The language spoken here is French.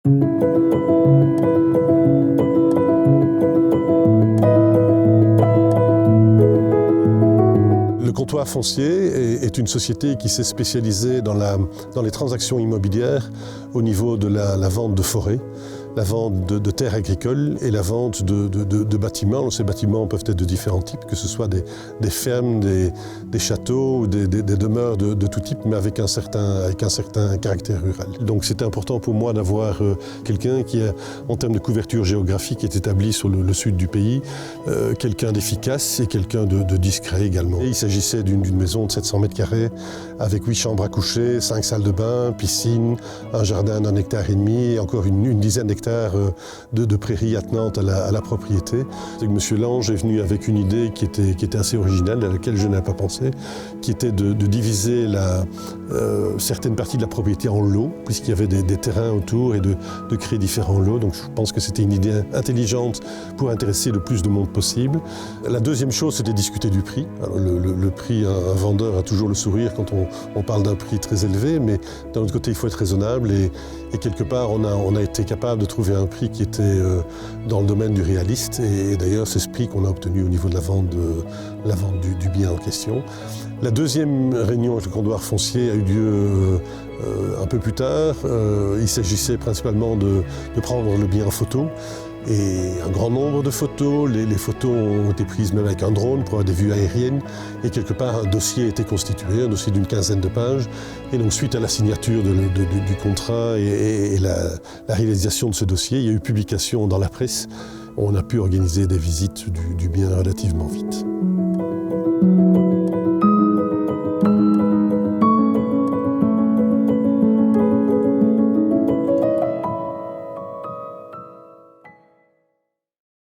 Le comptoir foncier est une société qui s'est spécialisée dans les transactions immobilières au niveau de la vente de forêts, la vente de terres agricoles et la vente de bâtiments. Ces bâtiments peuvent être de différents types, que ce soit des fermes, des châteaux ou des demeures de tout type, mais avec un certain caractère rural. Donc c'est important pour moi d'avoir quelqu'un qui, en termes de couverture géographique, est établi sur le sud du pays, quelqu'un d'efficace et quelqu'un de discret également. Et il s'agissait d'une maison de 700 mètres carrés avec 8 chambres à coucher, 5 salles de bain, piscine, un jardin d'1,5 hectare et encore une dizaine d'hectares de prairies attenantes à la propriété. M. Lange est venu avec une idée qui était assez originale, à laquelle je n'avais pas pensé, qui était de diviser certaines parties de la propriété en lots, puisqu'il y avait des terrains autour et de créer différents lots. Donc je pense que c'était une idée intelligente pour intéresser le plus de monde possible. La deuxième chose, c'était discuter du prix. Alors, le prix, un vendeur a toujours le sourire quand on parle d'un prix très élevé, mais d'un autre côté, il faut être raisonnable et quelque part, on a été capable de trouver un prix qui était dans le domaine du réaliste et d'ailleurs, c'est ce prix qu'on a obtenu au niveau de la vente du bien en question. La deuxième réunion avec le comptoir foncier a eu lieu un peu plus tard. Il s'agissait principalement de prendre le bien en photo. Et un grand nombre de photos, les photos ont été prises même avec un drone pour avoir des vues aériennes et quelque part un dossier a été constitué, un dossier d'une 15aine de pages et donc suite à la signature du contrat et la réalisation de ce dossier, il y a eu publication dans la presse, on a pu organiser des visites du bien relativement vite.